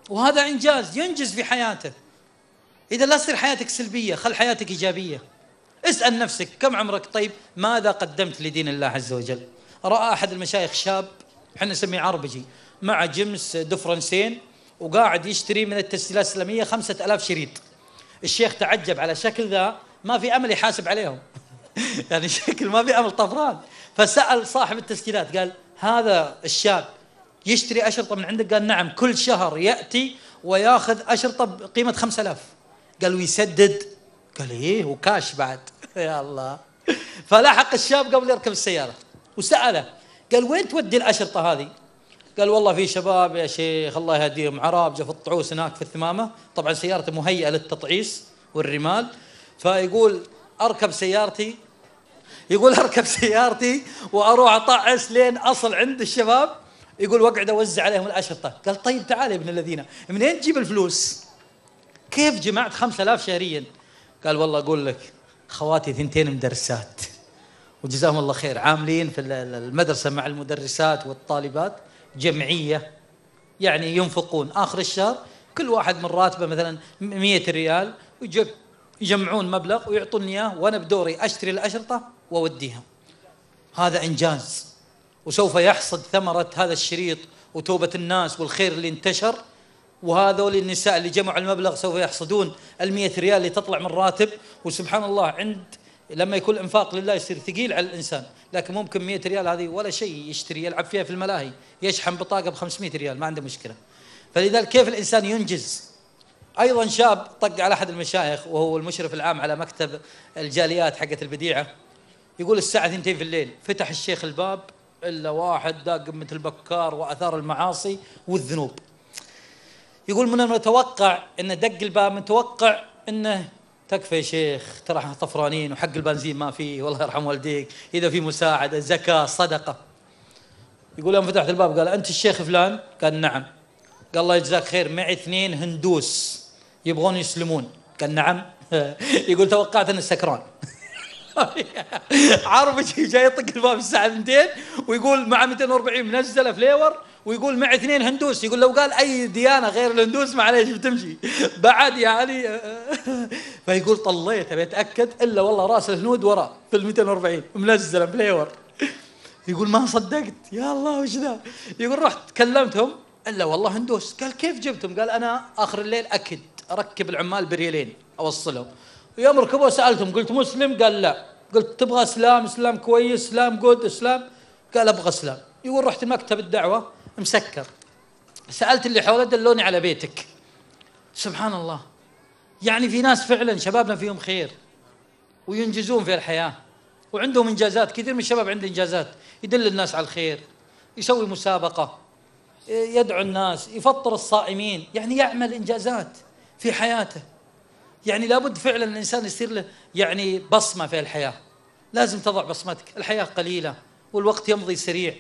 وهذا إنجاز ينجز في حياته. إذا لا تصير حياتك سلبية، خل حياتك إيجابية. اسأل نفسك كم عمرك؟ طيب ماذا قدمت لدين الله عز وجل؟ رأى أحد المشايخ شاب، احنا نسميه عربجي، مع جمس دفرنسين، وقاعد يشتري من التسجيلات الإسلامية 5000 شريط. الشيخ تعجب، على شكل ذا ما في أمل يحاسب عليهم يعني شكل ما في أمل، طفران. فسأل صاحب التسجيلات، قال هذا الشاب يشتري أشرطة من عندك؟ قال نعم، كل شهر يأتي وياخذ أشرطة بقيمة 5000. قال ويسدد؟ قال إيه، وكاش بعد يا الله. فلاحق الشاب قبل يركب السيارة وسأله، قال وين تودي الأشرطة هذه؟ قال والله في شباب يا شيخ الله يهديهم عراب في الطعوس هناك في الثمامة، طبعا سيارته مهيئة للتطعيس والرمال، فيقول أركب سيارتي، يقول أركب سيارتي وأروح أطعس لين أصل عند الشباب، يقول واقعد أوزع عليهم الأشرطة. قال طيب تعال يا ابن الذين، منين تجيب الفلوس؟ كيف جمعت 5000 شهريا؟ قال والله أقول لك، خواتي 2 مدرسات وجزاهم الله خير، عاملين في المدرسة مع المدرسات والطالبات جمعية، يعني ينفقون آخر الشهر كل واحد من راتبه مثلا 100 ريال، يجمعون مبلغ ويعطوني إياه، وأنا بدوري أشتري الأشرطة وأوديها. هذا إنجاز، وسوف يحصد ثمرة هذا الشريط وتوبة الناس والخير اللي انتشر. وهذول النساء اللي جمعوا المبلغ سوف يحصدون 100 ريال اللي تطلع من راتب. وسبحان الله، لما يكون الإنفاق لله يصير ثقيل على الإنسان، لكن ممكن 100 ريال هذه ولا شيء، يشتري يلعب فيها في الملاهي، يشحن بطاقة ب500 ريال ما عنده مشكلة. فلذلك كيف الإنسان ينجز؟ أيضا شاب طق على أحد المشايخ وهو المشرف العام على مكتب الجاليات حقة البديعة، يقول الساعة 2 في الليل فتح الشيخ الباب إلا واحد داق مثل البكار وأثار المعاصي والذنوب. يقول من المتوقع أن دق الباب، متوقع أنه تكفى يا شيخ ترى احنا طفرانين وحق البنزين ما فيه والله يرحم والديك، إذا في مساعدة زكاة صدقة. يقول يوم فتحت الباب قال أنت الشيخ فلان؟ قال نعم. قال الله يجزاك خير، معي 2 هندوس يبغون يسلمون. قال نعم. يقول توقعت أنه سكران عارف جاي يطق الباب الساعة 2 ويقول مع 240 منزلة فليور، ويقول معي 2 هندوس. يقول لو قال أي ديانة غير الهندوس معليش بتمشي بعد يعني فيقول طليت أبي أتأكد، إلا والله رأس الهنود وراء في 240 منزلة فليور. يقول ما صدقت، يا الله وش ذا. يقول رحت كلمتهم، إلا والله هندوس. قال كيف جبتهم؟ قال أنا آخر الليل أكد أركب العمال بريالين أوصلهم، ويوم ركبوا سألتهم قلت مسلم؟ قال لا. قلت تبغى إسلام؟ إسلام كويس، إسلام جود، إسلام؟ قال أبغى إسلام. يقول رحت مكتب الدعوة مسكر، سألت اللي حوله دلوني على بيتك. سبحان الله، يعني في ناس فعلا شبابنا فيهم خير وينجزون في الحياة وعندهم إنجازات. كثير من الشباب عنده إنجازات، يدل الناس على الخير، يسوي مسابقة، يدعو الناس، يفطر الصائمين، يعني يعمل إنجازات في حياته. يعني لابد فعلا الإنسان يصير له يعني بصمة في الحياة، لازم تضع بصمتك. الحياة قليلة والوقت يمضي سريع،